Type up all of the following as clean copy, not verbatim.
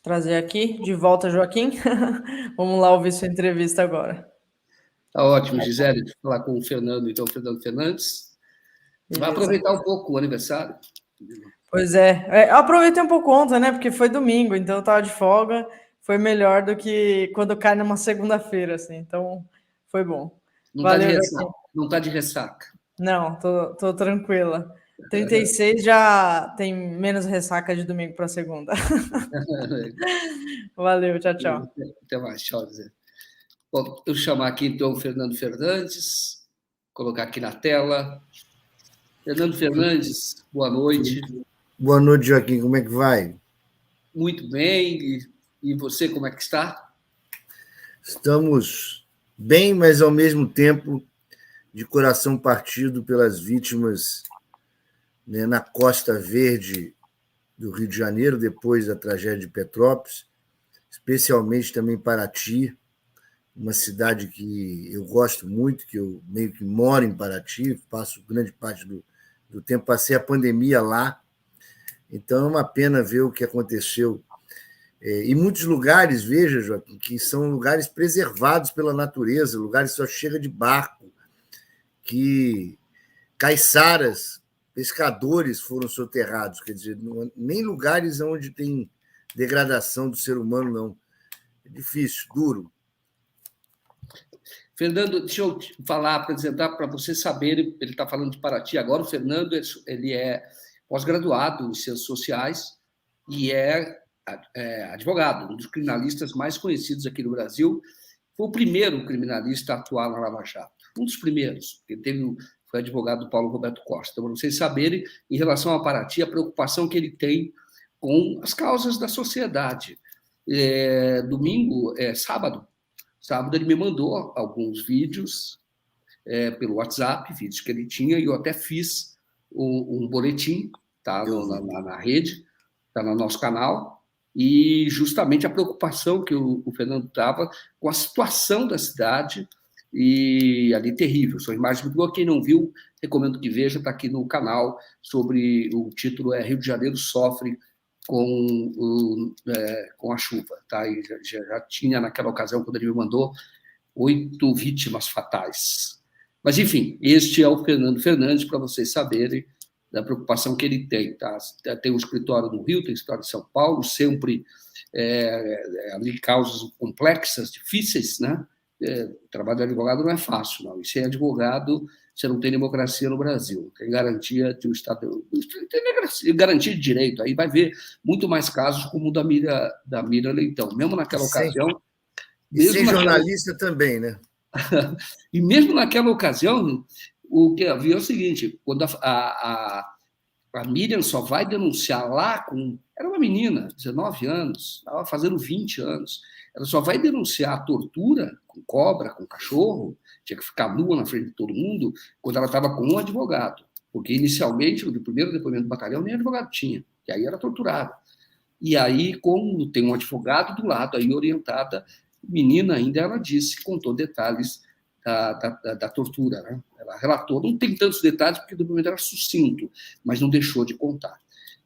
Trazer aqui, de volta, Joaquim. Vamos lá ouvir sua entrevista agora. Tá ótimo, Gisele, de falar com o Fernando, então, Fernando Fernandes. Vai Beleza. aproveitar um pouco o aniversário. Pois é. Eu aproveitei um pouco ontem, né? Porque foi domingo, então eu tava de folga. Foi melhor do que quando cai numa segunda-feira, assim. Então, foi bom. Não está de Valeu, ressaca. Joaquim. Não tá de ressaca. Não, tô tranquila. 36 já tem menos ressaca de domingo para segunda. Valeu, tchau, tchau. Até mais, tchau, Gisele. Bom, eu chamar aqui, então, o Fernando Fernandes, colocar aqui na tela. Fernando Fernandes, boa noite. Boa noite, Joaquim. Como é que vai? Muito bem. E você, como é que está? Estamos bem, mas ao mesmo tempo de coração partido pelas vítimas, né, na Costa Verde do Rio de Janeiro, depois da tragédia de Petrópolis, especialmente também Paraty, uma cidade que eu gosto muito, que eu meio que moro em Paraty, passo grande parte do tempo, passei a pandemia lá, então é uma pena ver o que aconteceu. E muitos lugares, veja, Joaquim, que são lugares preservados pela natureza, lugares que só chega de barco, que caiçaras, pescadores foram soterrados, quer dizer, nem lugares onde tem degradação do ser humano, não. É difícil, duro. Fernando, deixa eu falar, apresentar para você saber, ele está falando de Paraty agora, o Fernando ele é pós-graduado em Ciências Sociais e é advogado, um dos criminalistas mais conhecidos aqui no Brasil. Foi o primeiro criminalista a atuar na Lava Jato, um dos primeiros, porque foi advogado do Paulo Roberto Costa. Então, para vocês saberem, em relação a Paraty, a preocupação que ele tem com as causas da sociedade. Sábado ele me mandou alguns vídeos pelo WhatsApp, vídeos que ele tinha, e eu até fiz um boletim, tá, na rede, está no nosso canal, e justamente a preocupação que o Fernando estava com a situação da cidade, e ali terrível. São imagens muito boas. Quem não viu, recomendo que veja, está aqui no canal, o título é Rio de Janeiro sofre com a chuva. Tá? E já tinha, naquela ocasião, quando ele me mandou, 8 vítimas fatais. Mas, enfim, este é o Fernando Fernandes, para vocês saberem da preocupação que ele tem. Tá? Tem um escritório no Rio, tem um escritório em São Paulo, sempre ali causas complexas, difíceis, né? O trabalho de advogado não é fácil, não. E sem advogado, você não tem democracia no Brasil. Tem garantia de um Estado, tem garantia de direito. Aí vai ver muito mais casos como o da Mira Leitão. Mesmo naquela ocasião. E sem jornalista também, né? E mesmo naquela ocasião, o que havia é o seguinte: quando a Miriam só vai denunciar lá era uma menina, 19 anos, estava fazendo 20 anos. Ela só vai denunciar a tortura com cobra, com cachorro, tinha que ficar nua na frente de todo mundo, quando ela estava com um advogado. Porque, inicialmente, no primeiro depoimento do batalhão, nem advogado tinha, que aí era torturada. E aí, como tem um advogado do lado, aí orientada, menina ainda, ela disse, contou detalhes da tortura, né? Ela relatou, não tem tantos detalhes, porque o depoimento era sucinto, mas não deixou de contar.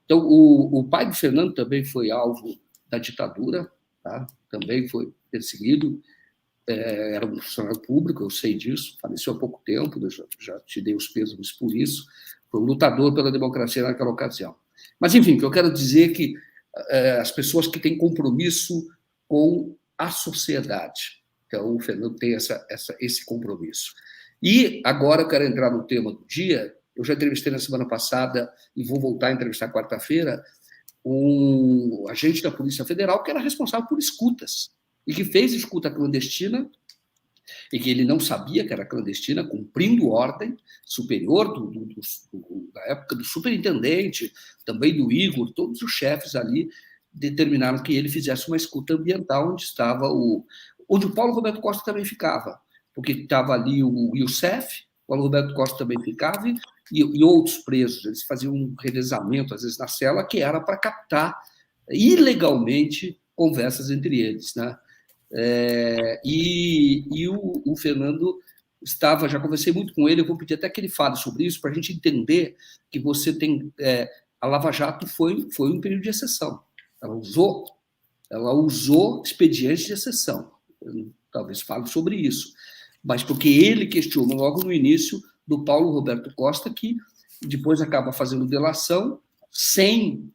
Então, o pai do Fernando também foi alvo da ditadura, tá? Também foi perseguido, era um funcionário público, eu sei disso, faleceu há pouco tempo, eu já te dei os pêsames por isso, foi um lutador pela democracia naquela ocasião. Mas, enfim, o que eu quero dizer é que as pessoas que têm compromisso com a sociedade. Então, o Fernando tem esse compromisso. E agora eu quero entrar no tema do dia. Eu já entrevistei na semana passada e vou voltar a entrevistar quarta-feira um agente da Polícia Federal que era responsável por escutas e que fez escuta clandestina e que ele não sabia que era clandestina, cumprindo ordem superior da época do superintendente, também do Igor, todos os chefes ali determinaram que ele fizesse uma escuta ambiental onde o Paulo Roberto Costa também ficava, porque estava ali o Youssef, o Paulo Roberto Costa também ficava, e outros presos. Eles faziam um revezamento, às vezes, na cela, que era para captar ilegalmente conversas entre eles, né? E o Fernando já conversei muito com ele, eu vou pedir até que ele fale sobre isso, para a gente entender que você tem... a Lava Jato foi um período de exceção. Ela usou Ela usou expedientes de exceção. Eu talvez fale sobre isso. Mas porque ele questionou logo no início do Paulo Roberto Costa, que depois acaba fazendo delação sem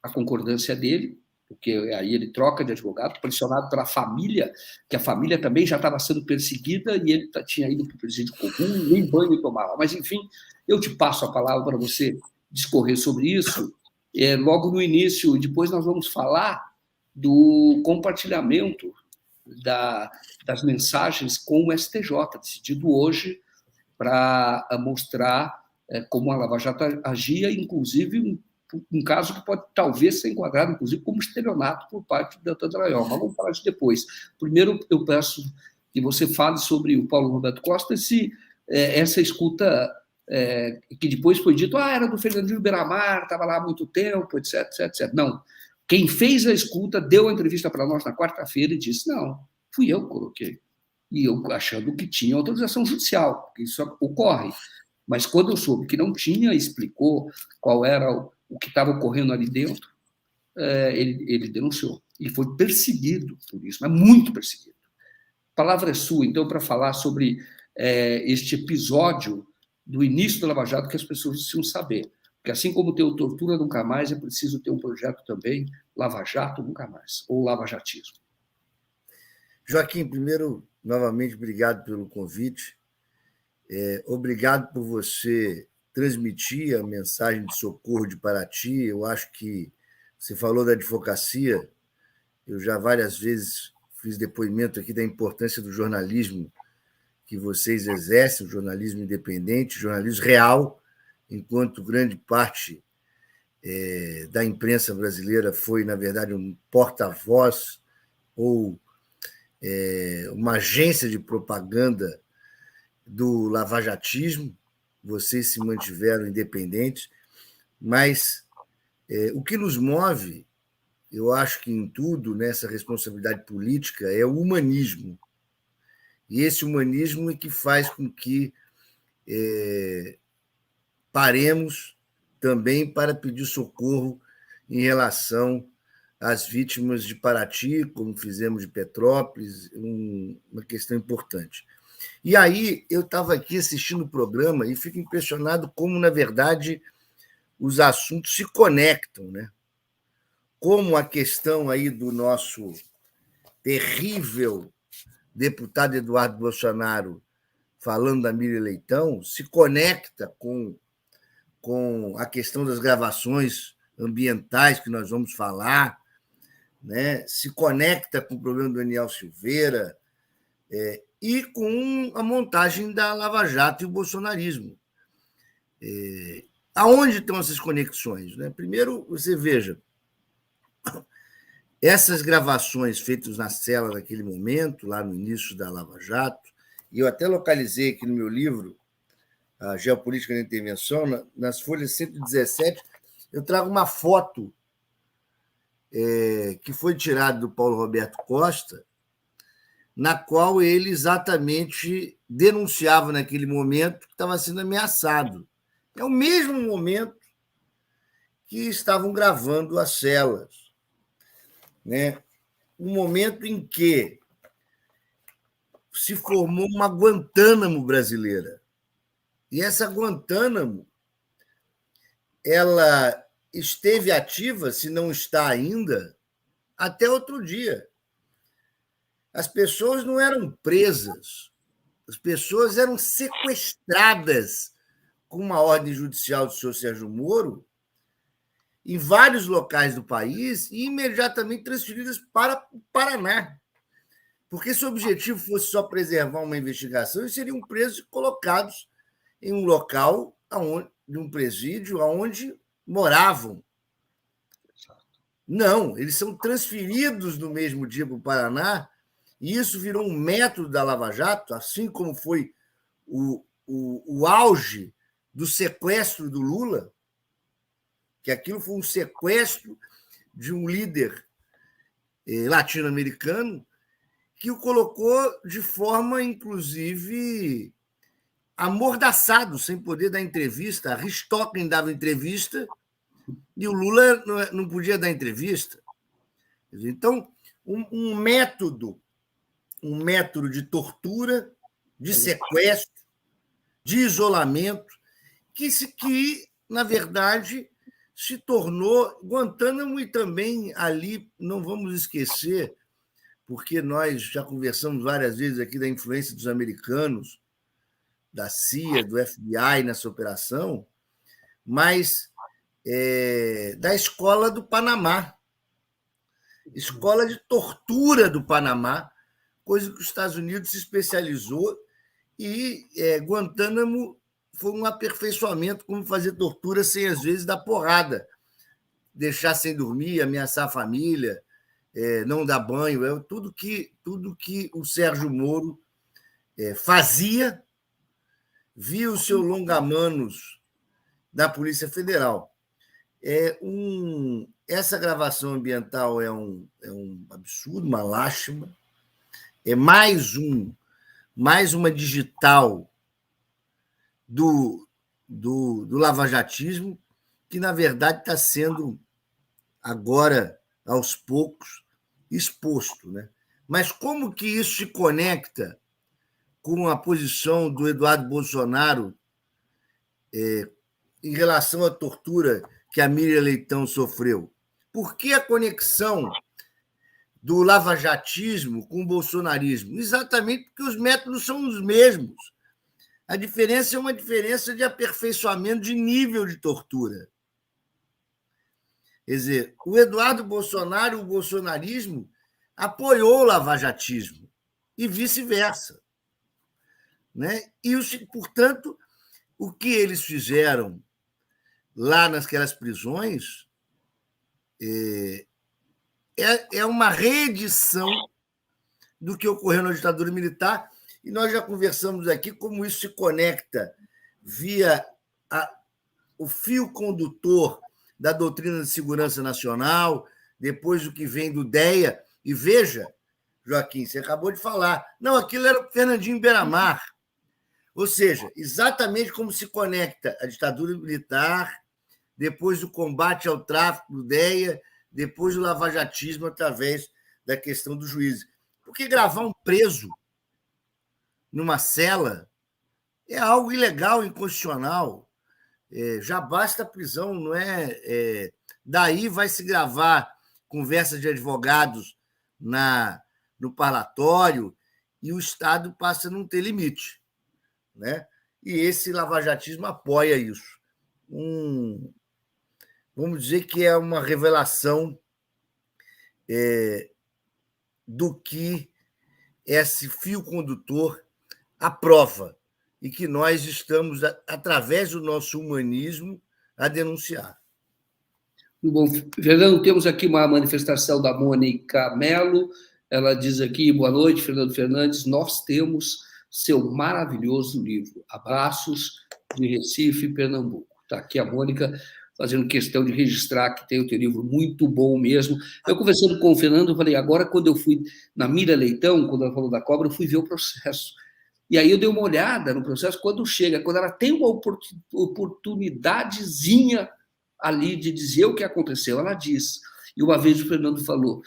a concordância dele, porque aí ele troca de advogado, pressionado pela família, que a família também já estava sendo perseguida e ele tinha ido para o presídio comum, nem banho tomava. Mas, enfim, eu te passo a palavra para você discorrer sobre isso logo no início. Depois nós vamos falar do compartilhamento das mensagens com o STJ, decidido hoje, para mostrar como a Lava Jato agia, inclusive um caso que pode talvez ser enquadrado, inclusive, como estelionato por parte do Deltan Dallagnol. Mas vamos falar disso depois. Primeiro, eu peço que você fale sobre o Paulo Roberto Costa, se essa escuta que depois foi dito, era do Fernandinho Beiramar, estava lá há muito tempo, etc, etc, etc. Não. Quem fez a escuta deu a entrevista para nós na quarta-feira e disse, não, fui eu que coloquei. E eu achando que tinha autorização judicial, porque isso ocorre. Mas quando eu soube que não tinha, explicou qual era o que estava ocorrendo ali dentro, ele denunciou. E foi perseguido por isso, mas muito perseguido. A palavra é sua, então, para falar sobre este episódio do início do Lava Jato, que as pessoas precisam saber. Porque assim como tem o Tortura Nunca Mais, é preciso ter um projeto também, Lava Jato Nunca Mais, ou Lava Jatismo. Joaquim, primeiro, novamente, obrigado pelo convite. Obrigado por você transmitir a mensagem de socorro de Paraty. Eu acho que você falou da advocacia, eu já várias vezes fiz depoimento aqui da importância do jornalismo que vocês exercem, o jornalismo independente, jornalismo real, enquanto grande parte da imprensa brasileira foi, na verdade, um porta-voz ou uma agência de propaganda do lavajatismo. Vocês se mantiveram independentes, mas o que nos move, eu acho que em tudo, nessa responsabilidade política, é o humanismo. E esse humanismo é que faz com que paremos também para pedir socorro em relação às vítimas de Paraty, como fizemos de Petrópolis, uma questão importante. E aí eu estava aqui assistindo o programa e fico impressionado como, na verdade, os assuntos se conectam, né? Como a questão aí do nosso terrível deputado Eduardo Bolsonaro falando da Miriam Leitão se conecta com a questão das gravações ambientais que nós vamos falar, né? Se conecta com o problema do Daniel Silveira e com a montagem da Lava Jato e o bolsonarismo. Aonde estão essas conexões, né? Primeiro, você veja, essas gravações feitas na cela naquele momento, lá no início da Lava Jato, e eu até localizei aqui no meu livro, A Geopolítica da Intervenção, nas folhas 117, eu trago uma foto que foi tirada do Paulo Roberto Costa, na qual ele exatamente denunciava naquele momento que estava sendo ameaçado. É o mesmo momento que estavam gravando as celas, né? Um momento em que se formou uma Guantánamo brasileira. E essa Guantánamo, ela esteve ativa, se não está ainda, até outro dia. As pessoas não eram presas, as pessoas eram sequestradas com uma ordem judicial do senhor Sérgio Moro em vários locais do país e imediatamente transferidas para o Paraná. Porque se o objetivo fosse só preservar uma investigação, eles seriam presos e colocados em um local, de um presídio, onde moravam. Não, eles são transferidos no mesmo dia para o Paraná, e isso virou um método da Lava Jato, assim como foi o auge do sequestro do Lula, que aquilo foi um sequestro de um líder latino-americano que o colocou de forma, inclusive, amordaçado, sem poder dar entrevista. A Richthofen dava entrevista e o Lula não podia dar entrevista. Então, um método de tortura, de sequestro, de isolamento, que na verdade, se tornou Guantánamo, e também ali, não vamos esquecer, porque nós já conversamos várias vezes aqui da influência dos americanos, da CIA, do FBI nessa operação, mas da escola do Panamá, escola de tortura do Panamá, coisa que os Estados Unidos se especializou, e Guantánamo foi um aperfeiçoamento, como fazer tortura sem, às vezes, dar porrada, deixar sem dormir, ameaçar a família, não dar banho, tudo que o Sérgio Moro fazia, via o seu longa-manos da Polícia Federal. Essa gravação ambiental é um absurdo, uma lástima, é mais uma digital do lavajatismo, que, na verdade, está sendo, agora, aos poucos, exposto. Né? Mas como que isso se conecta com a posição do Eduardo Bolsonaro em relação à tortura que a Miriam Leitão sofreu? Por que a conexão do lavajatismo com o bolsonarismo? Exatamente porque os métodos são os mesmos. A diferença é uma diferença de aperfeiçoamento de nível de tortura. Quer dizer, o Eduardo Bolsonaro, o bolsonarismo, apoiou o lavajatismo e vice-versa. Né? E, portanto, o que eles fizeram lá naquelas prisões é uma reedição do que ocorreu na ditadura militar, e nós já conversamos aqui como isso se conecta via o fio condutor da doutrina de segurança nacional, depois o que vem do DEA. E veja, Joaquim, você acabou de falar, não, aquilo era o Fernandinho Beiramar. Ou seja, exatamente como se conecta a ditadura militar, depois o combate ao tráfico do DEA, depois o lavajatismo através da questão do juiz. Porque gravar um preso numa cela é algo ilegal, inconstitucional. Já basta a prisão, não é? Daí vai se gravar conversa de advogados no parlatório, e o Estado passa a não ter limite. Né? E esse lavajatismo apoia isso. Vamos dizer que é uma revelação do que esse fio condutor aprova, e que nós estamos, através do nosso humanismo, a denunciar. Muito bom. Fernando, temos aqui uma manifestação da Mônica Mello. Ela diz aqui: boa noite, Fernando Fernandes, nós temos seu maravilhoso livro. Abraços de Recife, Pernambuco. Está aqui a Mônica fazendo questão de registrar que tem o teu livro muito bom mesmo. Eu, conversando com o Fernando, eu falei, agora, quando eu fui na Miriam Leitão, quando ela falou da cobra, eu fui ver o processo. E aí eu dei uma olhada no processo, quando ela tem uma oportunidadezinha ali de dizer o que aconteceu, ela diz. E uma vez o Fernando falou,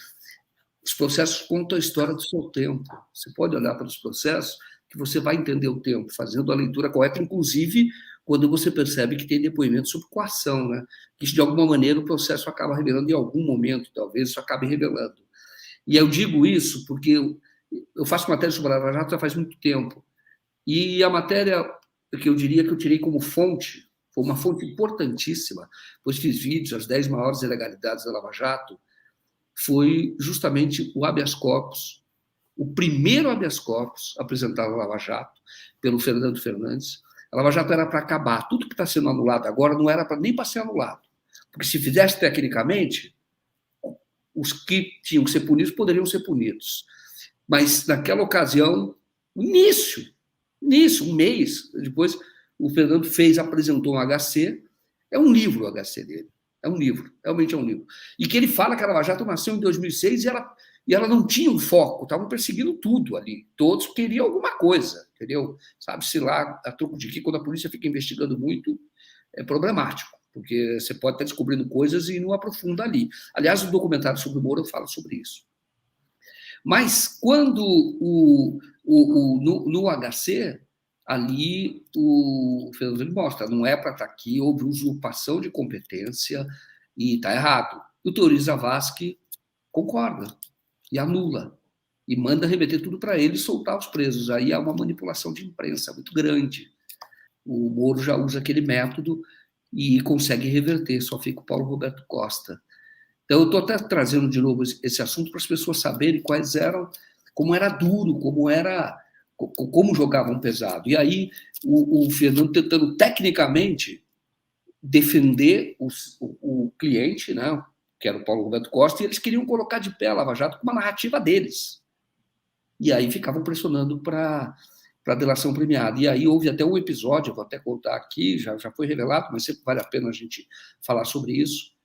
os processos contam a história do seu tempo. Você pode olhar para os processos que você vai entender o tempo, fazendo a leitura correta, inclusive quando você percebe que tem depoimento sobre coação, né? Que de alguma maneira o processo acaba revelando, em algum momento, talvez, isso acabe revelando. E eu digo isso porque eu faço matéria sobre a Lava Jato já faz muito tempo. E a matéria que eu diria que eu tirei como fonte, foi uma fonte importantíssima, pois fiz vídeos, as 10 maiores ilegalidades da Lava Jato, foi justamente o habeas corpus, o primeiro habeas corpus apresentado à Lava Jato pelo Fernando Fernandes. A Lava Jato era para acabar. Tudo que está sendo anulado agora não era nem para ser anulado. Porque se fizesse tecnicamente, os que tinham que ser punidos poderiam ser punidos. Mas, naquela ocasião, início, um mês depois, o Fernando apresentou um HC. É um livro o HC dele. É um livro, realmente é um livro. E que ele fala que a Lava Jato nasceu em 2006 e ela não tinha um foco, estavam perseguindo tudo ali. Todos queriam alguma coisa, entendeu? Sabe-se lá, a troco de que, quando a polícia fica investigando muito, é problemático. porque você pode estar descobrindo coisas e não aprofunda ali. Aliás, o documentário sobre o Moro fala sobre isso. Mas quando no HC, ali o Fernando mostra, não é para estar aqui, houve usurpação de competência e está errado. O Teori Zavascki concorda e anula, e manda remeter tudo para ele e soltar os presos. Aí há uma manipulação de imprensa muito grande. O Moro já usa aquele método e consegue reverter, só fica o Paulo Roberto Costa. Então, eu estou até trazendo de novo esse assunto para as pessoas saberem quais eram, como era duro, como jogavam pesado. E aí, o Fernando tentando tecnicamente defender o cliente, né, que era o Paulo Roberto Costa, e eles queriam colocar de pé a Lava Jato com uma narrativa deles. E aí ficavam pressionando para a delação premiada. E aí houve até um episódio, eu vou até contar aqui, já foi revelado, mas sempre vale a pena a gente falar sobre isso,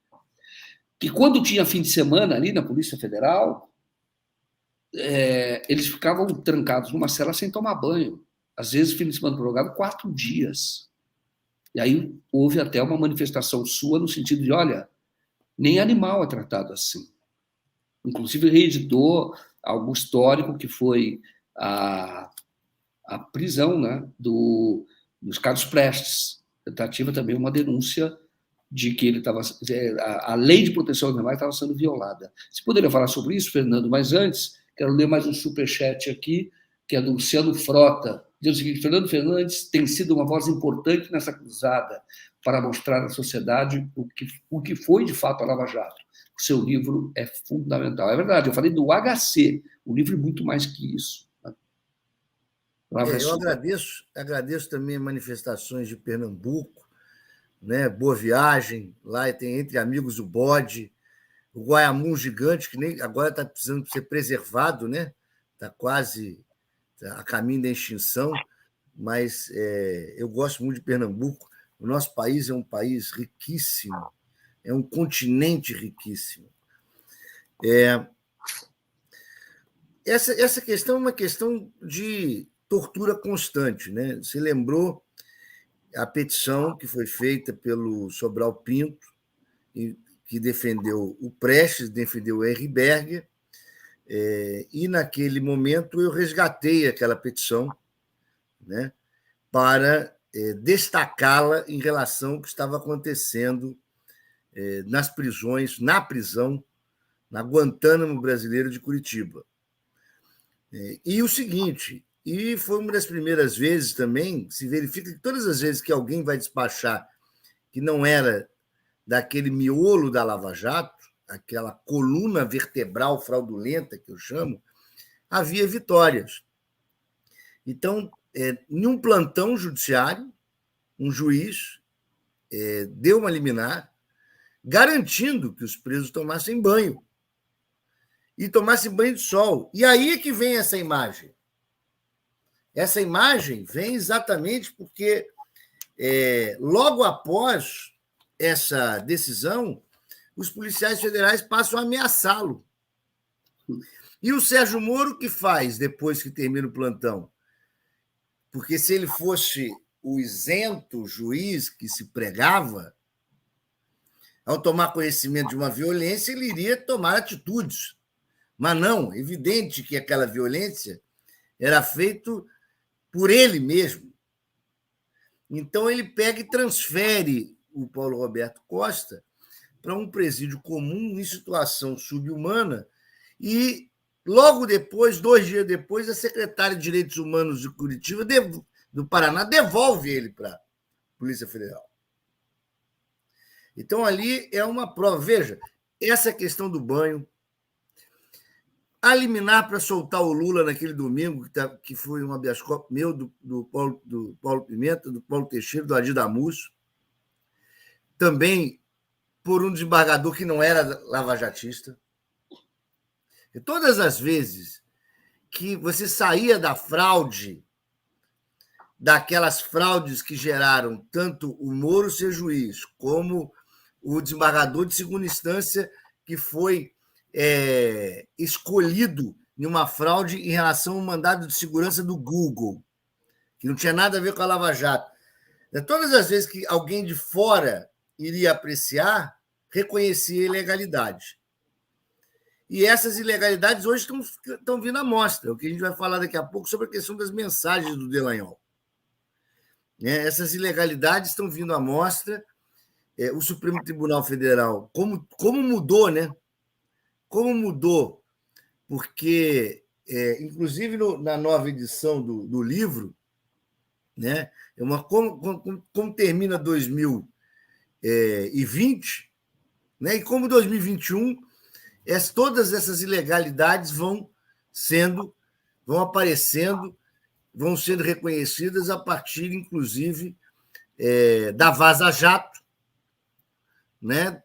que quando tinha fim de semana ali na Polícia Federal, eles ficavam trancados numa cela sem tomar banho. Às vezes, fim de semana prorrogado, 4 dias. E aí houve até uma manifestação sua no sentido de, olha, nem animal é tratado assim. Inclusive, reeditou algo histórico que foi a prisão, né, dos Carlos Prestes. Tentativa também uma denúncia de que ele estava, a lei de proteção aos animais estava sendo violada. Você poderia falar sobre isso, Fernando? Mas antes, quero ler mais um superchat aqui, que é do Luciano Frota. Diz o seguinte: Fernando Fernandes tem sido uma voz importante nessa cruzada para mostrar à sociedade o que foi de fato a Lava Jato. O seu livro é fundamental. É verdade, eu falei do HC, o livro é muito mais que isso. Eu agradeço também manifestações de Pernambuco, né? Boa Viagem, lá tem Entre Amigos o Bode, o Guaiamum Gigante, que nem agora está precisando ser preservado, né? Está quase a caminho da extinção, mas eu gosto muito de Pernambuco. O nosso país é um país riquíssimo, é um continente riquíssimo. Essa questão é uma questão de tortura constante, né? Você lembrou a petição que foi feita pelo Sobral Pinto, que defendeu o Prestes, defendeu o Henri Berger, e naquele momento eu resgatei aquela petição, né, para destacá-la em relação ao que estava acontecendo nas prisões, na prisão, na Guantánamo brasileira de Curitiba. E o seguinte, e foi uma das primeiras vezes também, se verifica que todas as vezes que alguém vai despachar que não era daquele miolo da Lava Jato, aquela coluna vertebral fraudulenta que eu chamo, havia vitórias. Então, em um plantão judiciário, um juiz deu uma liminar garantindo que os presos tomassem banho. E tomassem banho de sol. E aí é que vem essa imagem. Essa imagem vem exatamente porque, logo após essa decisão, os policiais federais passam a ameaçá-lo. E o Sérgio Moro, o que faz depois que termina o plantão? Porque se ele fosse o isento juiz que se pregava, ao tomar conhecimento de uma violência, ele iria tomar atitudes. Mas não, é evidente que aquela violência era feita por ele mesmo. Então, ele pega e transfere o Paulo Roberto Costa para um presídio comum em situação subhumana e, logo depois, 2 dias depois, a secretária de Direitos Humanos de Curitiba, do Paraná, devolve ele para a Polícia Federal. Então, ali é uma prova. Veja, essa questão do banho, a liminar para soltar o Lula naquele domingo, que foi um habeas corpus meu, do Paulo Pimenta, do Paulo Teixeira, do Adir Damusso, também por um desembargador que não era lavajatista. E todas as vezes que você saía da fraude, daquelas fraudes que geraram tanto o Moro ser juiz, como o desembargador de segunda instância que foi escolhido em uma fraude em relação ao mandado de segurança do Google, que não tinha nada a ver com a Lava Jato. Todas as vezes que alguém de fora iria apreciar, reconhecia ilegalidade. E essas ilegalidades hoje estão vindo à mostra, o que a gente vai falar daqui a pouco sobre a questão das mensagens do Dallagnol. Essas ilegalidades estão vindo à mostra. O Supremo Tribunal Federal, como mudou, né? Como mudou, porque, inclusive na nova edição do livro, né? Como termina 2020, né? E como 2021, todas essas ilegalidades vão aparecendo, vão sendo reconhecidas a partir, inclusive, da Vaza Jato, né?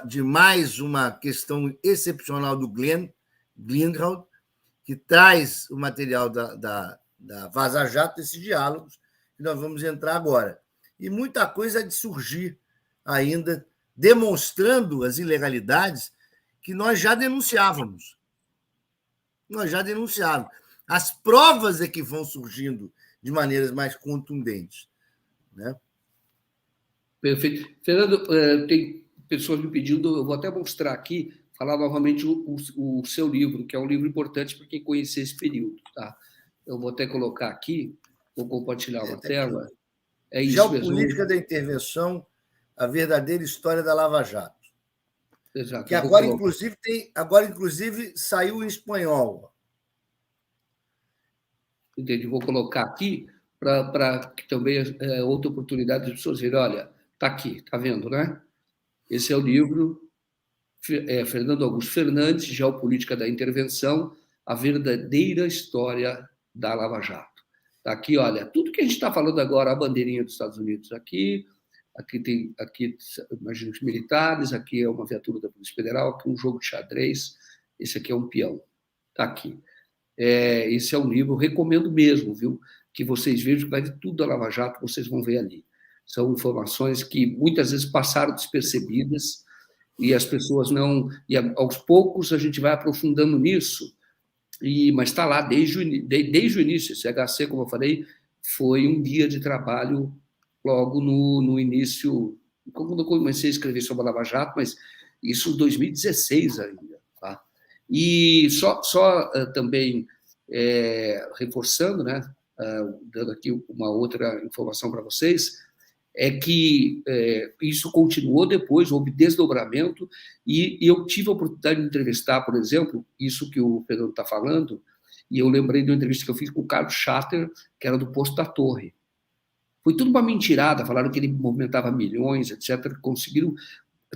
De mais uma questão excepcional do Glenn Greenwald, que traz o material da Vaza Jato, esses diálogos, que nós vamos entrar agora. E muita coisa há de surgir ainda, demonstrando as ilegalidades que nós já denunciávamos. As provas é que vão surgindo de maneiras mais contundentes, né? Perfeito. Fernando, tem pessoas me pedindo, eu vou até mostrar aqui, falar novamente o seu livro, que é um livro importante para quem conhecer esse período. Tá? Eu vou até colocar aqui, vou compartilhar uma tela. É isso Geopolítica da Intervenção, a verdadeira história da Lava Jato. Exato. Que agora, inclusive, saiu em espanhol. Entendi. Vou colocar aqui para que também outra oportunidade de pessoas verem, olha, está aqui, está vendo, né? Esse é o livro Fernando Augusto Fernandes, Geopolítica da Intervenção, a verdadeira história da Lava Jato. Está aqui, olha, tudo que a gente está falando agora, a bandeirinha dos Estados Unidos aqui tem, imagino, os militares, aqui é uma viatura da Polícia Federal, aqui um jogo de xadrez, esse aqui é um peão. Está aqui. Esse é um livro, recomendo mesmo, viu? Que vocês vejam, vai de tudo da Lava Jato, vocês vão ver ali. São informações que muitas vezes passaram despercebidas e as pessoas não... E aos poucos a gente vai aprofundando nisso, mas está lá desde o início. Esse HC, como eu falei, foi um dia de trabalho logo no início, quando eu comecei a escrever sobre a Lava Jato, mas isso em 2016 ainda. Tá? E só também reforçando, né, dando aqui uma outra informação para vocês, é que isso continuou depois, houve desdobramento, e eu tive a oportunidade de entrevistar, por exemplo, isso que o Pedro está falando, e eu lembrei de uma entrevista que eu fiz com o Carlos Chatter, que era do Posto da Torre. Foi tudo uma mentirada, falaram que ele movimentava milhões, etc. Conseguiram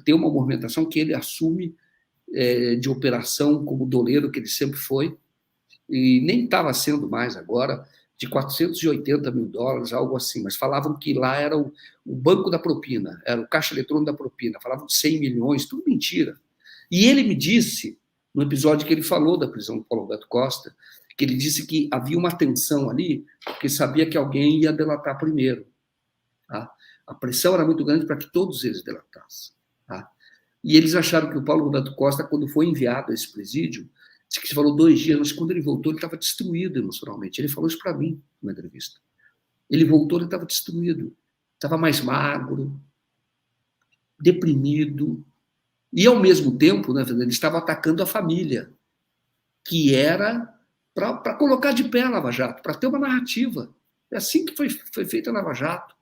ter uma movimentação que ele assume de operação como doleiro que ele sempre foi, e nem estava sendo mais agora, de 480 mil dólares, algo assim, mas falavam que lá era o banco da propina, era o caixa eletrônico da propina, falavam de 100 milhões, tudo mentira. E ele me disse, no episódio que ele falou da prisão do Paulo Roberto Costa, que ele disse que havia uma tensão ali, porque sabia que alguém ia delatar primeiro. Tá? A pressão era muito grande para que todos eles delatassem. Tá? E eles acharam que o Paulo Roberto Costa, quando foi enviado a esse presídio, disse que se falou 2 dias, mas quando ele voltou, ele estava destruído emocionalmente. Ele falou isso para mim numa entrevista. Ele voltou, ele estava destruído. Estava mais magro, deprimido. E, ao mesmo tempo, né, ele estava atacando a família, que era para colocar de pé a Lava Jato, para ter uma narrativa. É assim que foi feita a Lava Jato.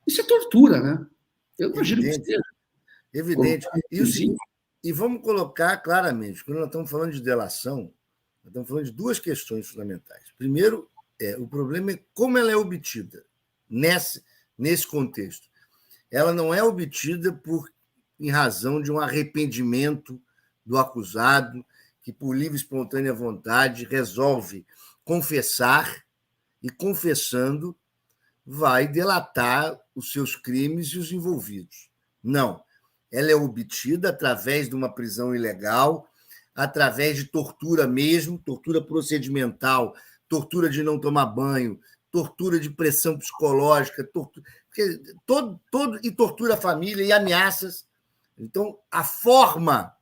Isso é tortura, né? Eu imagino que seja. Evidente. E vamos colocar claramente, quando nós estamos falando de delação, nós estamos falando de 2 questões fundamentais. Primeiro, o problema é como ela é obtida nesse contexto. Ela não é obtida em razão de um arrependimento do acusado, que, por livre e espontânea vontade, resolve confessar e, confessando, vai delatar os seus crimes e os envolvidos. Não. Ela é obtida através de uma prisão ilegal, através de tortura mesmo, tortura procedimental, tortura de não tomar banho, tortura de pressão psicológica, e tortura a família e ameaças. Então, a forma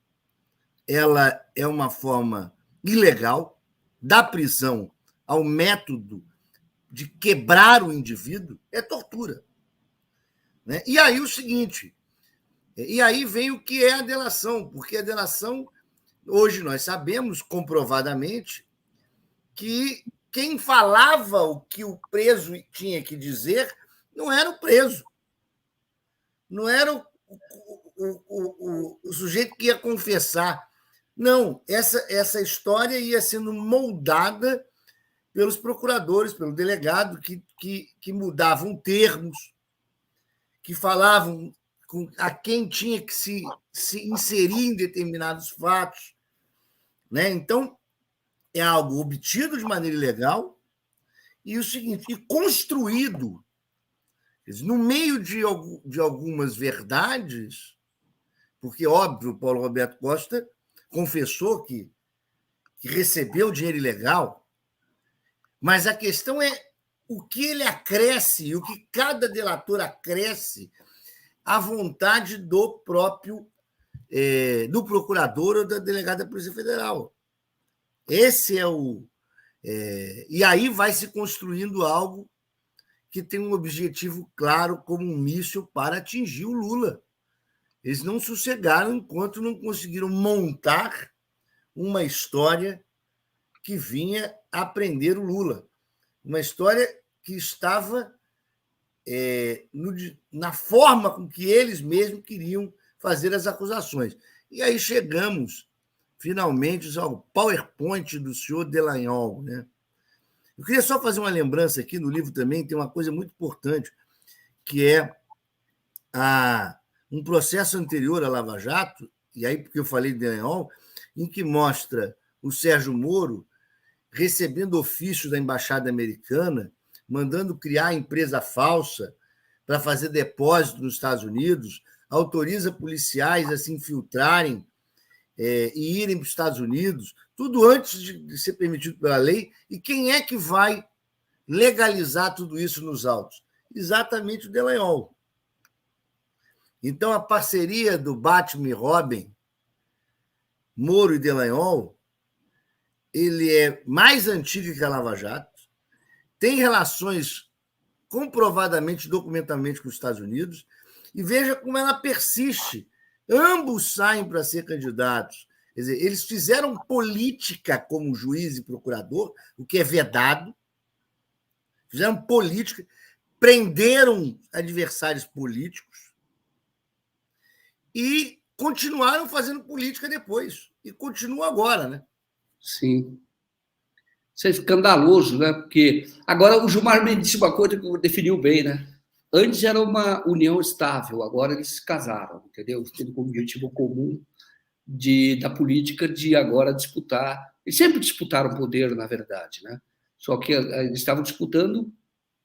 ela é uma forma ilegal, da prisão ao método de quebrar o indivíduo, é tortura. Né? E aí o seguinte, E aí vem o que é a delação, porque a delação, hoje nós sabemos comprovadamente que quem falava o que o preso tinha que dizer não era o preso, não era o sujeito que ia confessar. Não, essa história ia sendo moldada pelos procuradores, pelo delegado, que mudavam termos, que falavam a quem tinha que se inserir em determinados fatos. Né? Então, é algo obtido de maneira ilegal e o seguinte, e construído no meio de algumas verdades, porque, óbvio, o Paulo Roberto Costa confessou que recebeu dinheiro ilegal, mas a questão é o que ele acresce, o que cada delator acresce à vontade do próprio do procurador ou da delegada da Polícia Federal. Esse é o... e aí vai se construindo algo que tem um objetivo claro como um míssil para atingir o Lula. Eles não sossegaram enquanto não conseguiram montar uma história que vinha a prender o Lula. Uma história que estava na forma com que eles mesmos queriam fazer as acusações. E aí chegamos, finalmente, ao PowerPoint do senhor Dallagnol. Né? Eu queria só fazer uma lembrança aqui, no livro também tem uma coisa muito importante, que é um processo anterior à Lava Jato, e aí porque eu falei de Dallagnol, em que mostra o Sérgio Moro recebendo ofício da Embaixada Americana, mandando criar empresa falsa para fazer depósito nos Estados Unidos, autoriza policiais a se infiltrarem e irem para os Estados Unidos, tudo antes de ser permitido pela lei. E quem é que vai legalizar tudo isso nos autos? Exatamente o Dallagnol. Então, a parceria do Batman e Robin, Moro e Dallagnol, ele é mais antigo que a Lava Jato, tem relações comprovadamente, documentalmente com os Estados Unidos, e veja como ela persiste. Ambos saem para ser candidatos. Quer dizer, eles fizeram política como juiz e procurador, o que é vedado, fizeram política, prenderam adversários políticos e continuaram fazendo política depois. E continuam agora, né? Sim. Isso é escandaloso, né? Porque agora o Gilmar Mendes disse uma coisa que definiu bem, né? Antes era uma união estável, agora eles se casaram, entendeu? Tendo como objetivo comum da política de agora disputar. Eles sempre disputaram poder, na verdade, né? Só que eles estavam disputando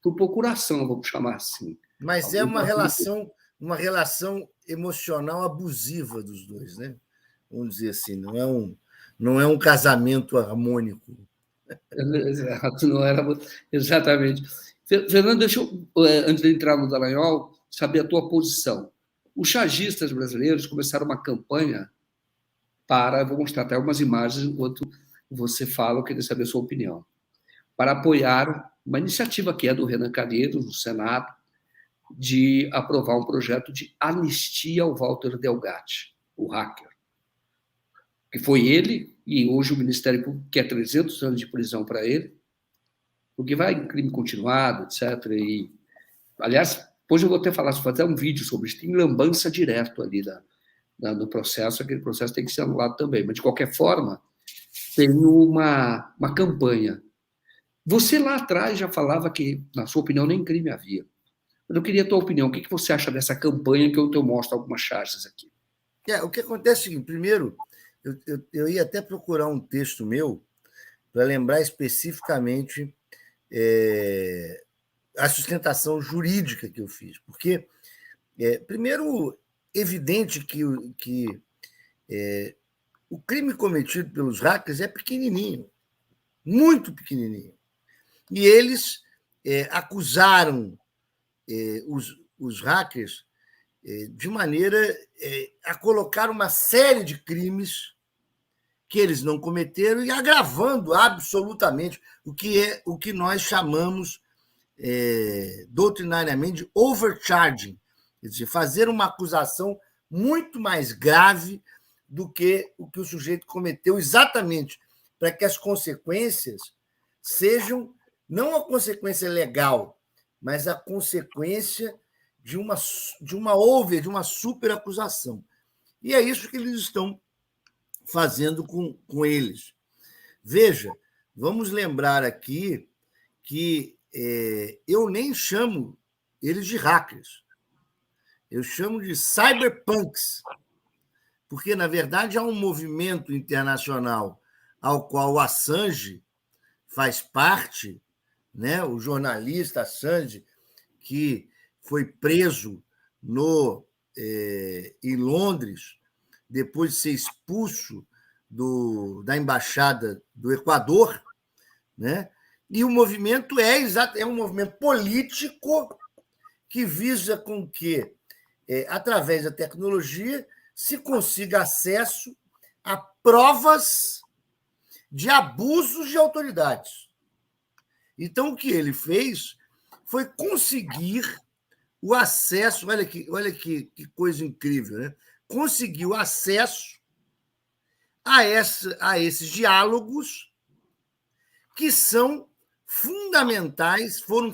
por procuração, vamos chamar assim. Mas é uma relação emocional abusiva dos dois, né? Vamos dizer assim, não é um casamento harmônico. Exato, não era exatamente. Fernando, deixa eu, antes de entrar no Dallagnol, saber a tua posição. Os chargistas brasileiros começaram uma campanha para, vou mostrar até algumas imagens enquanto você fala, eu queria saber a sua opinião, para apoiar uma iniciativa que é do Renan Calheiros, do Senado, de aprovar um projeto de anistia ao Walter Delgatti, o hacker. Que foi ele, e hoje o Ministério Público quer 300 anos de prisão para ele, porque vai em crime continuado, etc. E, aliás, depois eu vou até fazer um vídeo sobre isso, tem lambança direto ali no processo, aquele processo tem que ser anulado também, mas, de qualquer forma, tem uma campanha. Você lá atrás já falava que, na sua opinião, nem crime havia. Mas eu queria a tua opinião, o que você acha dessa campanha que eu mostro algumas charges aqui? O que acontece é o seguinte, primeiro, eu ia até procurar um texto meu para lembrar especificamente a sustentação jurídica que eu fiz. Porque, primeiro, evidente que o crime cometido pelos hackers é pequenininho, muito pequenininho. E eles acusaram os hackers de maneira a colocar uma série de crimes que eles não cometeram e agravando absolutamente o que nós chamamos doutrinariamente de overcharging, quer dizer, fazer uma acusação muito mais grave do que o sujeito cometeu, exatamente para que as consequências sejam não a consequência legal, mas a consequência de uma superacusação. E é isso que eles estão fazendo com eles. Veja, vamos lembrar aqui que eu nem chamo eles de hackers, eu chamo de cyberpunks, porque, na verdade, há um movimento internacional ao qual o Assange faz parte, né? O jornalista Assange, que foi preso em Londres, depois de ser expulso da Embaixada do Equador, né? E o movimento é um movimento político que visa com que, através da tecnologia, se consiga acesso a provas de abusos de autoridades. Então, o que ele fez foi conseguir o acesso, olha que coisa incrível, né? Conseguiu acesso a esses diálogos que foram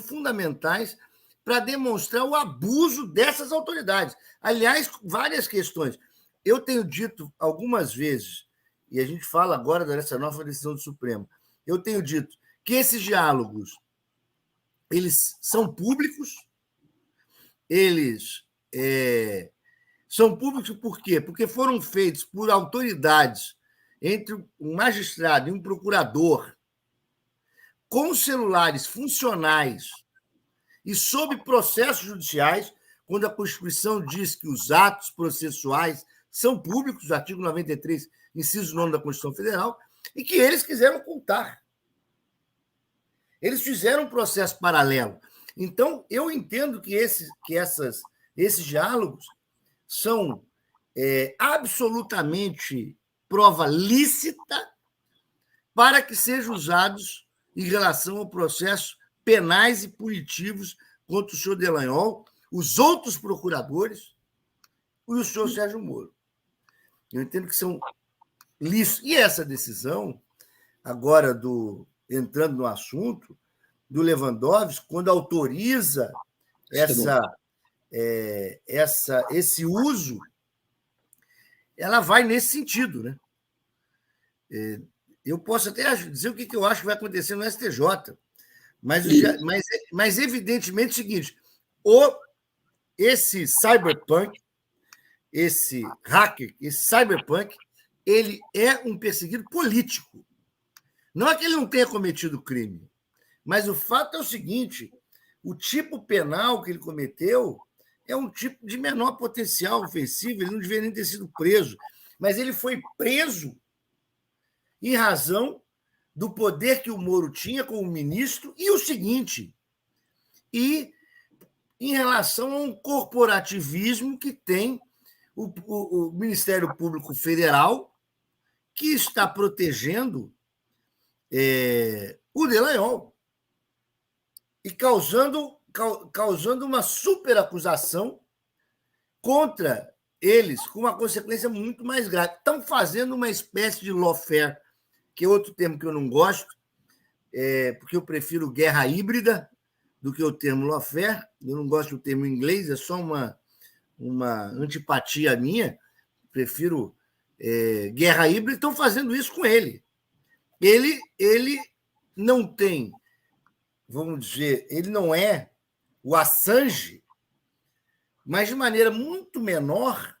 fundamentais para demonstrar o abuso dessas autoridades. Aliás, várias questões. Eu tenho dito algumas vezes, e a gente fala agora dessa nova decisão do Supremo, eu tenho dito que esses diálogos eles são públicos, eles são públicos por quê? Porque foram feitos por autoridades, entre um magistrado e um procurador, com celulares funcionais e sob processos judiciais, quando a Constituição diz que os atos processuais são públicos, artigo 93, inciso 9 da Constituição Federal, e que eles quiseram ocultar. Eles fizeram um processo paralelo. Então, eu entendo que esses diálogos são absolutamente prova lícita para que sejam usados em relação ao processo penais e punitivos contra o senhor Dallagnol, os outros procuradores e o senhor Sérgio Moro. Eu entendo que são lícitos. E essa decisão, agora entrando no assunto, do Lewandowski, quando autoriza esse uso, ela vai nesse sentido, né? Eu posso até dizer o que eu acho que vai acontecer no STJ, mas evidentemente é o seguinte: esse cyberpunk, esse hacker, esse cyberpunk, ele é um perseguido político. Não é que ele não tenha cometido crime, mas o fato é o seguinte: o tipo penal que ele cometeu é um tipo de menor potencial ofensivo, ele não deveria nem ter sido preso, mas ele foi preso em razão do poder que o Moro tinha como ministro e o seguinte, e em relação a um corporativismo que tem o Ministério Público Federal, que está protegendo o Dallagnol e causando uma superacusação contra eles, com uma consequência muito mais grave. Estão fazendo uma espécie de lawfare, que é outro termo que eu não gosto, porque eu prefiro guerra híbrida do que o termo lawfare. Eu não gosto do termo em inglês, é só uma antipatia minha. Prefiro guerra híbrida. Estão fazendo isso com ele. Ele não tem, vamos dizer, ele não é o Assange, mas de maneira muito menor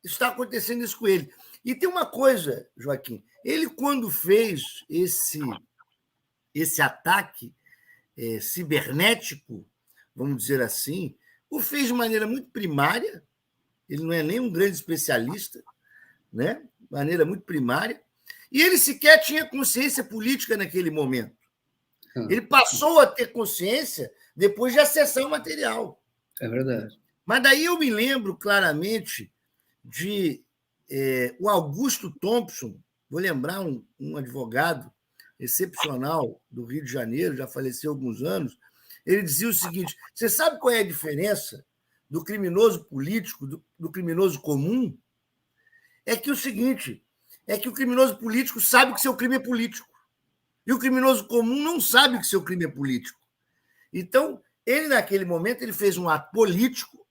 está acontecendo isso com ele. E tem uma coisa, Joaquim, ele quando fez esse ataque cibernético, vamos dizer assim, o fez de maneira muito primária, ele não é nem um grande especialista, né? De maneira muito primária, e ele sequer tinha consciência política naquele momento. Ele passou a ter consciência depois de acessar o material. É verdade. Mas daí eu me lembro claramente de o Augusto Thompson, vou lembrar um advogado excepcional do Rio de Janeiro, já faleceu há alguns anos, ele dizia o seguinte: você sabe qual é a diferença do criminoso político, do criminoso comum, é que o seguinte, é que o criminoso político sabe que seu crime é político. E o criminoso comum não sabe que seu crime é político. Então, ele, naquele momento, ele fez um ato político.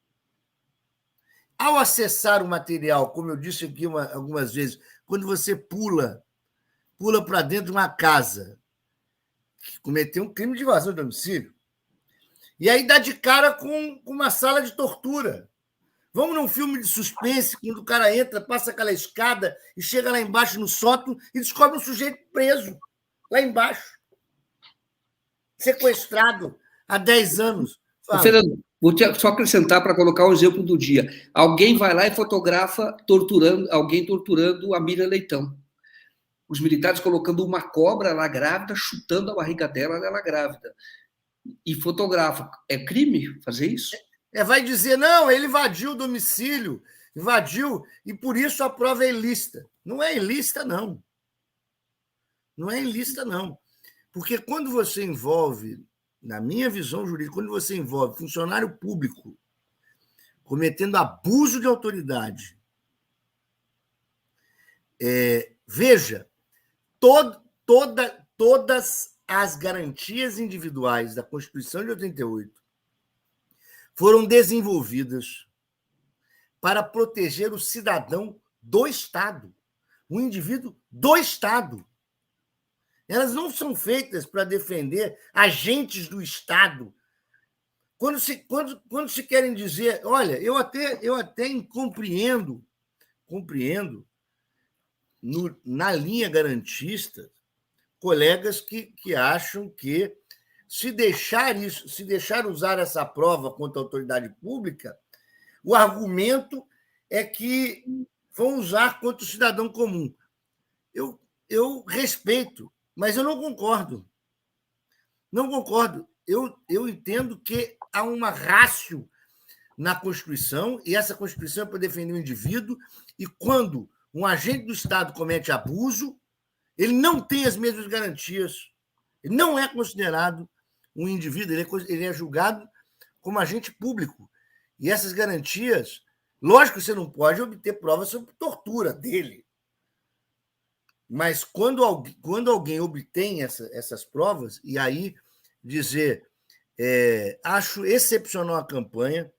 Ao acessar o material, como eu disse aqui algumas vezes, quando você pula para dentro de uma casa, que cometeu um crime de invasão de domicílio, e aí dá de cara com uma sala de tortura. Vamos num filme de suspense, quando o cara entra, passa aquela escada e chega lá embaixo no sótão e descobre um sujeito preso lá embaixo, sequestrado há 10 anos. Fernando, vou só acrescentar para colocar um exemplo do dia. Alguém vai lá e fotografa alguém torturando a Miriam Leitão. Os militares colocando uma cobra lá grávida, chutando a barriga dela grávida. E fotografa. É crime fazer isso? Vai dizer, não, ele invadiu o domicílio, e por isso a prova é ilícita. Não é ilícita, não. Não é ilícita, não. Porque quando você envolve, na minha visão jurídica, quando você envolve funcionário público cometendo abuso de autoridade, veja, todas as garantias individuais da Constituição de 88 foram desenvolvidas para proteger o cidadão do Estado, o indivíduo do Estado. Elas não são feitas para defender agentes do Estado. Quando se querem dizer, olha, eu até compreendo na linha garantista, colegas que acham que se deixar usar essa prova contra a autoridade pública, o argumento é que vão usar contra o cidadão comum. Eu respeito, mas eu não concordo. Não concordo. Eu entendo que há uma ratio na Constituição, e essa Constituição é para defender o indivíduo, e quando um agente do Estado comete abuso, ele não tem as mesmas garantias. Ele não é considerado um indivíduo, ele é julgado como agente público. E essas garantias, lógico que você não pode obter provas sobre tortura dele. Mas quando alguém obtém essas provas, e aí dizer, acho excepcional a campanha,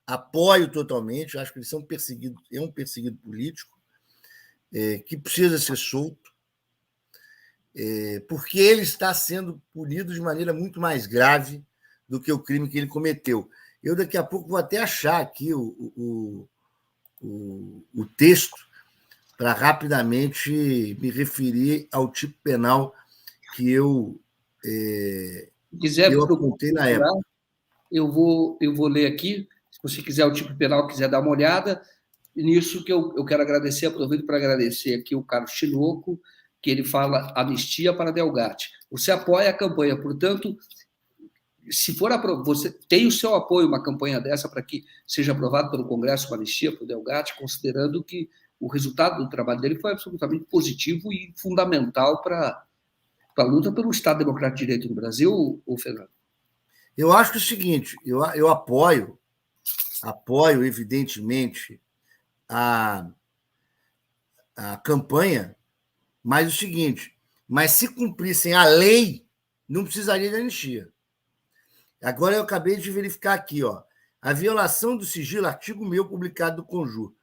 apoio totalmente, acho que eles são perseguidos, é um perseguido político, que precisa ser solto, porque ele está sendo punido de maneira muito mais grave do que o crime que ele cometeu. Eu, daqui a pouco, vou até achar aqui o texto para rapidamente me referir ao tipo penal que eu apontei na época. Eu vou ler aqui. Se você quiser o tipo penal, quiser dar uma olhada, nisso que eu quero agradecer, aproveito para agradecer aqui o Carlos Tinoco, que ele fala anistia para Delgatti. Você apoia a campanha, portanto, se for você tem o seu apoio uma campanha dessa para que seja aprovado pelo Congresso uma anistia para o Delgatti, considerando que o resultado do trabalho dele foi absolutamente positivo e fundamental para a luta pelo Estado Democrático de Direito no Brasil, Fernando? Eu acho que é o seguinte, eu apoio, evidentemente, a campanha, mas o seguinte, se cumprissem a lei, não precisaria de anistia. Agora eu acabei de verificar aqui, a violação do sigilo, artigo meu publicado do Conjur.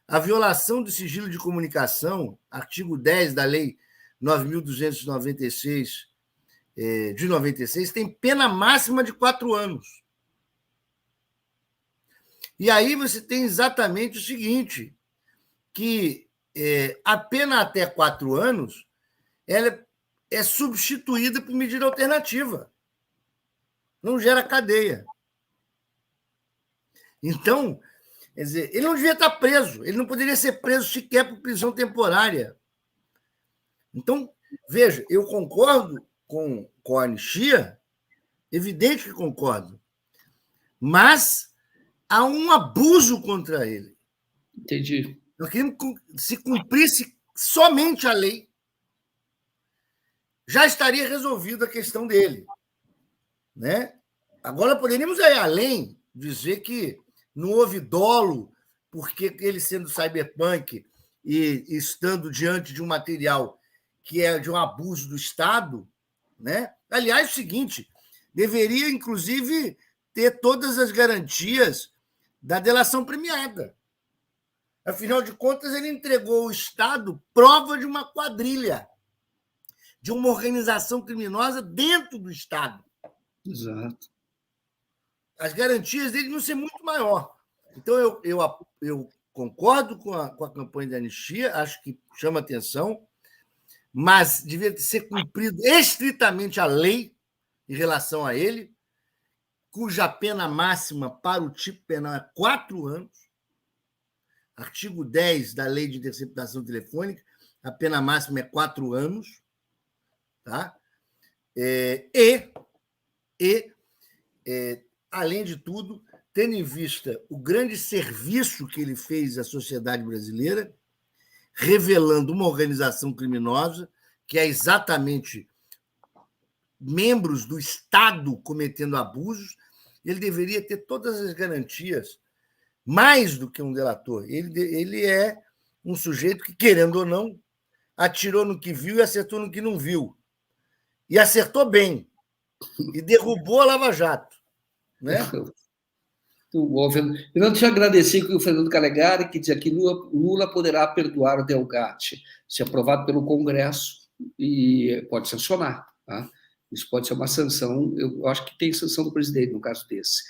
A violação do sigilo de comunicação, artigo 10 da Lei 9.296 de 96, tem pena máxima de 4 anos. E aí você tem exatamente o seguinte, que a pena até 4 anos ela é substituída por medida alternativa. Não gera cadeia. Então, quer dizer, ele não devia estar preso, ele não poderia ser preso sequer por prisão temporária. Então, veja, eu concordo com a anistia, evidente que concordo, mas há um abuso contra ele. Entendi. Nós queremos que se cumprisse somente a lei, já estaria resolvida a questão dele. Né? Agora poderíamos ir além dizer que não houve dolo, porque ele sendo cyberpunk e estando diante de um material que é de um abuso do Estado, né? Aliás, é o seguinte, deveria, inclusive, ter todas as garantias da delação premiada. Afinal de contas, ele entregou ao Estado prova de uma quadrilha, de uma organização criminosa dentro do Estado. Exato. As garantias dele não ser muito maior. Então, eu concordo com a campanha de anistia, acho que chama atenção, mas devia ser cumprido estritamente a lei em relação a ele, cuja pena máxima para o tipo penal é 4 anos. Artigo 10 da Lei de Interceptação Telefônica, a pena máxima é 4 anos. Tá? Além de tudo, tendo em vista o grande serviço que ele fez à sociedade brasileira, revelando uma organização criminosa, que é exatamente membros do Estado cometendo abusos, ele deveria ter todas as garantias, mais do que um delator. Ele é um sujeito que, querendo ou não, atirou no que viu e acertou no que não viu. E acertou bem. E derrubou a Lava Jato. Né? Muito bom, Fernando. Fernando, deixa eu agradecer aqui o Fernando Calegari, que diz aqui Lula poderá perdoar o Delgatti, se aprovado pelo Congresso, e pode sancionar. Tá? Isso pode ser uma sanção. Eu acho que tem sanção do presidente, no caso desse.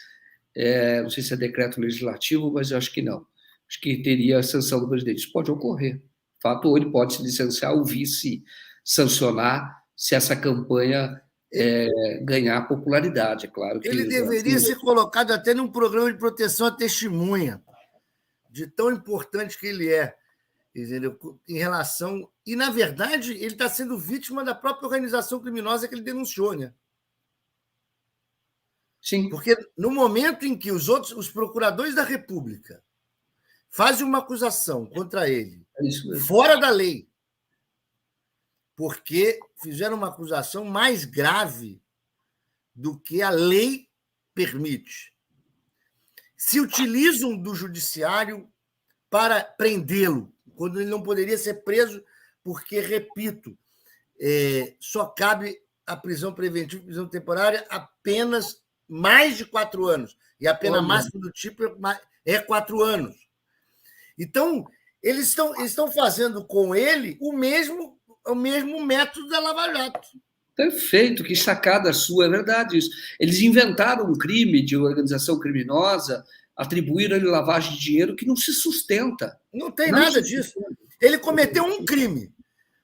Não sei se é decreto legislativo, mas eu acho que não. Acho que teria sanção do presidente. Isso pode ocorrer. De fato, ou ele pode se licenciar, o vice sancionar, se essa campanha ganhar popularidade, é claro. Ele deveria ser colocado até num programa de proteção à testemunha, de tão importante que ele é, entendeu? Em relação... E, na verdade, ele está sendo vítima da própria organização criminosa que ele denunciou, né? Sim. Porque no momento em que os procuradores da República fazem uma acusação contra ele, fora da lei, porque fizeram uma acusação mais grave do que a lei permite, se utilizam do judiciário para prendê-lo, quando ele não poderia ser preso, porque, repito, só cabe a prisão preventiva e prisão temporária apenas mais de 4 anos, e a pena máxima do tipo é 4 anos. Então, eles estão fazendo com ele o mesmo método da Lava Jato. Perfeito, que sacada sua, é verdade isso. Eles inventaram um crime de organização criminosa, atribuíram-lhe lavagem de dinheiro que não se sustenta. Não tem nada disso. Ele cometeu um crime.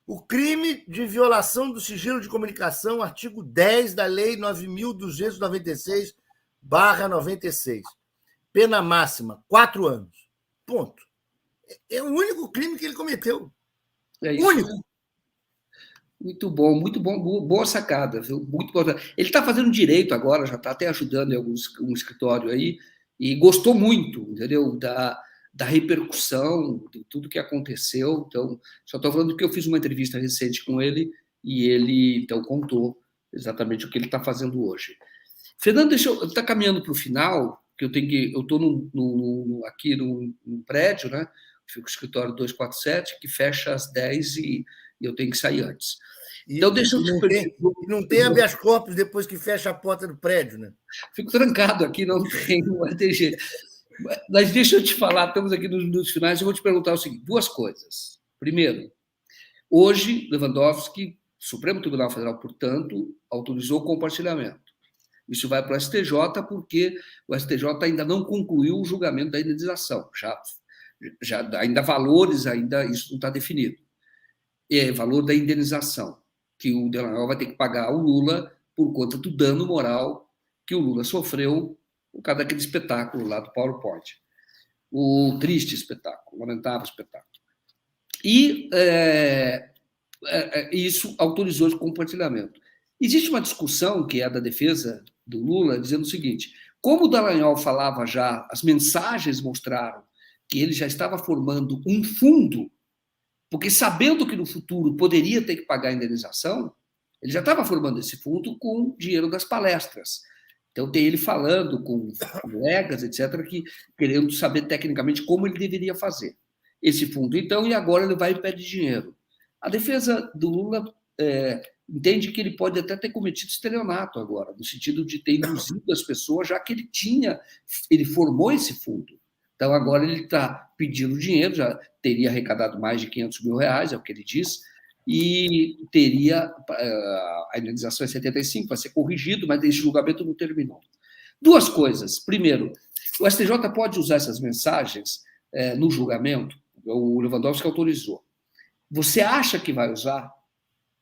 O crime de violação do sigilo de comunicação, artigo 10 da Lei 9.296/96. Pena máxima, 4 anos. Ponto. É o único crime que ele cometeu. É isso. Único. Muito bom, boa sacada. Viu? Muito bom. Ele está fazendo direito agora, já está até ajudando em um escritório aí, e gostou muito, entendeu? Da repercussão, de tudo que aconteceu. Então, só estou falando que eu fiz uma entrevista recente com ele e ele, então, contou exatamente o que ele está fazendo hoje. Fernando, está caminhando para o final, que eu estou aqui num prédio, né? Fico no escritório 247, que fecha às 10 e eu tenho que sair antes. Então, deixa eu não tem habeas corpus depois que fecha a porta do prédio, né? Fico trancado aqui, não vai ter jeito. Mas deixa eu te falar, estamos aqui nos minutos finais, eu vou te perguntar o seguinte: 2 coisas. Primeiro, hoje, Lewandowski, Supremo Tribunal Federal, portanto, autorizou o compartilhamento. Isso vai para o STJ, porque o STJ ainda não concluiu o julgamento da indenização. Ainda valores, ainda isso não está definido. Valor da indenização, que o Dallagnol vai ter que pagar ao Lula por conta do dano moral que o Lula sofreu por causa daquele espetáculo lá do PowerPoint. O triste espetáculo, lamentável espetáculo. E isso autorizou esse compartilhamento. Existe uma discussão, que é a da defesa do Lula, dizendo o seguinte: como o Dallagnol falava já, as mensagens mostraram que ele já estava formando um fundo, porque sabendo que no futuro poderia ter que pagar a indenização, ele já estava formando esse fundo com dinheiro das palestras. Então, tem ele falando com colegas, etc., querendo saber tecnicamente como ele deveria fazer esse fundo. Então, e agora ele vai e pede dinheiro. A defesa do Lula entende que ele pode até ter cometido estelionato agora, no sentido de ter induzido as pessoas, já que ele formou esse fundo. Então, agora ele está pedindo dinheiro, já teria arrecadado mais de R$500 mil, é o que ele diz, e teria a indenização é 75, vai ser corrigido, mas esse julgamento não terminou. Duas coisas. Primeiro, o STJ pode usar essas mensagens no julgamento, o Lewandowski autorizou. Você acha que vai usar?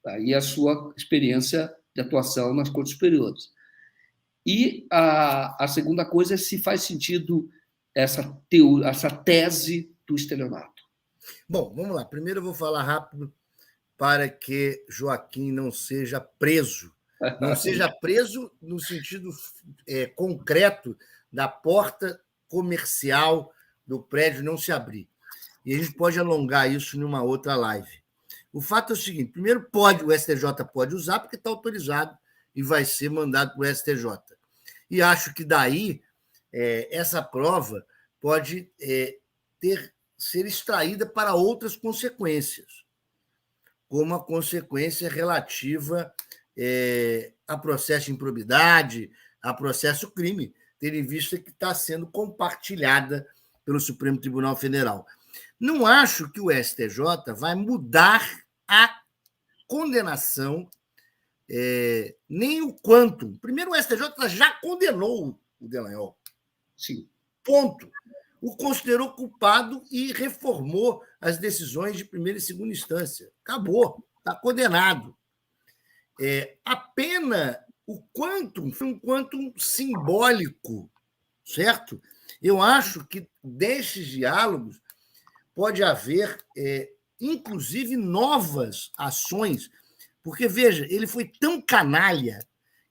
Aí a sua experiência de atuação nas cortes superiores. E a segunda coisa é se faz sentido essa tese do estelionato. Bom, vamos lá. Primeiro eu vou falar rápido para que Joaquim não seja preso. Não seja preso no sentido concreto da porta comercial do prédio não se abrir. E a gente pode alongar isso numa outra live. O fato é o seguinte: primeiro, o STJ pode usar, porque está autorizado e vai ser mandado para o STJ. E acho que daí essa prova pode ser extraída para outras consequências, como a consequência relativa a processo de improbidade, a processo crime, tendo em vista que está sendo compartilhada pelo Supremo Tribunal Federal. Não acho que o STJ vai mudar a condenação, nem o quantum. Primeiro, o STJ já condenou o Dallagnol. Sim. Ponto. O considerou culpado e reformou as decisões de primeira e segunda instância. Acabou, está condenado. A pena, o quantum, foi um quantum simbólico, certo? Eu acho que desses diálogos pode haver, inclusive, novas ações, porque, veja, ele foi tão canalha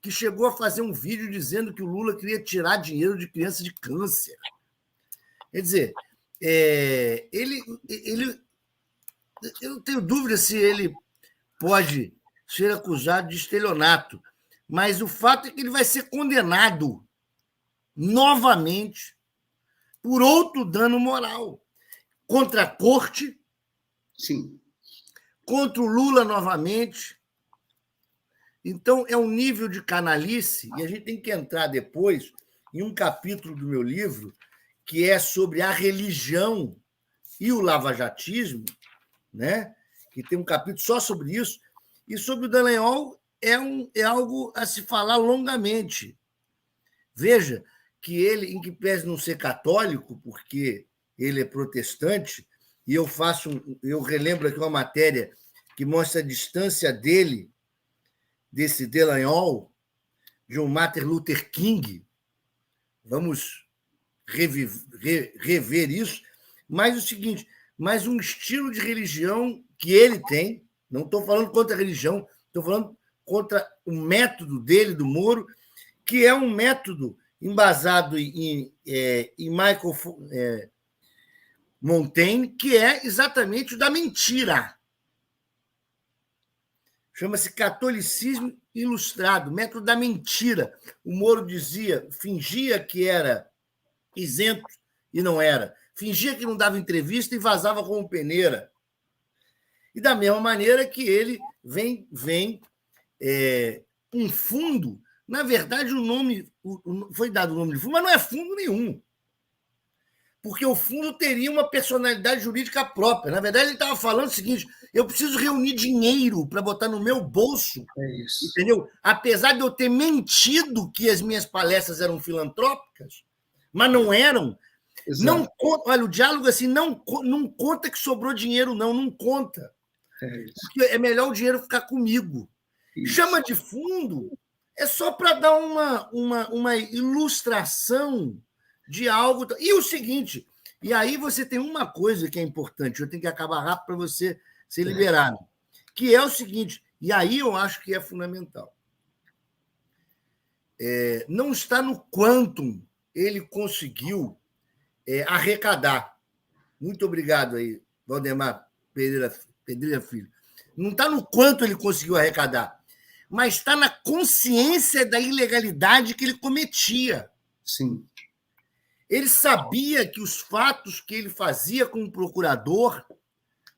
que chegou a fazer um vídeo dizendo que o Lula queria tirar dinheiro de crianças de câncer. Quer dizer, eu não tenho dúvida se ele pode ser acusado de estelionato, mas o fato é que ele vai ser condenado novamente por outro dano moral contra a corte, sim, contra o Lula novamente. Então, é um nível de canalice, e a gente tem que entrar depois em um capítulo do meu livro que é sobre a religião e o lavajatismo, né? Que tem um capítulo só sobre isso, e sobre o Dallagnol é algo a se falar longamente. Veja que ele, em que pese não ser católico, porque ele é protestante, e eu relembro aqui uma matéria que mostra a distância desse Dallagnol, de um Martin Luther King. Vamos rever isso, mas o seguinte, mas um estilo de religião que ele tem, não estou falando contra a religião, estou falando contra o método dele, do Moro, que é um método embasado em Michael Montaigne, que é exatamente o da mentira. Chama-se catolicismo ilustrado, método da mentira. O Moro fingia que era isento e não era. Fingia que não dava entrevista e vazava como peneira. E da mesma maneira que ele vem um fundo. Na verdade, foi dado o nome de fundo, mas não é fundo nenhum. Porque o fundo teria uma personalidade jurídica própria. Na verdade, ele estava falando o seguinte: eu preciso reunir dinheiro para botar no meu bolso. É isso. Entendeu? Apesar de eu ter mentido que as minhas palestras eram filantrópicas, mas não eram. Não conta, olha, o diálogo assim não conta que sobrou dinheiro, não conta. É isso. Porque é melhor o dinheiro ficar comigo. Isso. Chama de fundo é só para dar uma ilustração de algo. E o seguinte, e aí você tem uma coisa que é importante, eu tenho que acabar rápido para você ser liberado, que é o seguinte, e aí eu acho que é fundamental. Não está no quantum ele conseguiu arrecadar. Muito obrigado aí, Valdemar Pedreira Filho. Não está no quanto ele conseguiu arrecadar, mas está na consciência da ilegalidade que ele cometia. Sim. Ele sabia que os fatos que ele fazia como procurador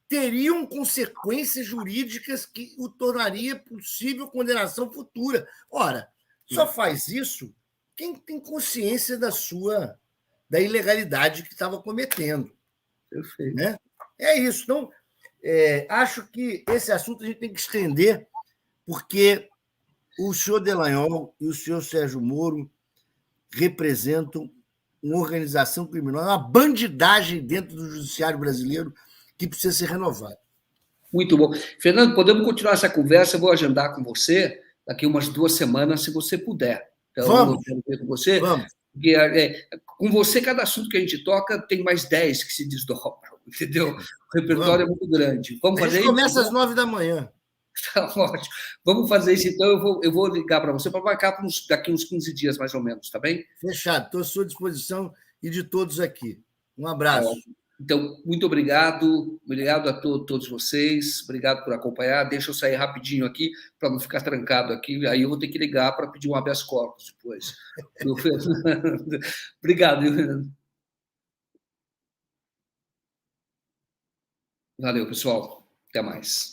teriam consequências jurídicas que o tornaria possível condenação futura. Ora, só faz isso quem tem consciência da ilegalidade que estava cometendo. Perfeito. Né? É isso. Então, acho que esse assunto a gente tem que estender, porque o senhor Delanhol e o senhor Sérgio Moro representam uma organização criminosa, uma bandidagem dentro do judiciário brasileiro que precisa ser renovada. Muito bom. Fernando, podemos continuar essa conversa? Eu vou agendar com você daqui umas 2 semamas, se você puder. Então, Vamos. Eu quero ver com você. Vamos. Porque, com você, cada assunto que a gente toca tem mais 10 que se desdobram, entendeu? O repertório é muito grande. Vamos fazer isso? Começa às 9h. Tá ótimo. Vamos fazer isso, então. Eu vou ligar para você para marcar daqui uns 15 dias, mais ou menos, tá bem? Fechado. Estou à sua disposição e de todos aqui. Um abraço. Então, muito obrigado. Obrigado a todos vocês. Obrigado por acompanhar. Deixa eu sair rapidinho aqui para não ficar trancado aqui. Aí eu vou ter que ligar para pedir um habeas corpus depois. Obrigado, Fernando. Valeu, pessoal. Até mais.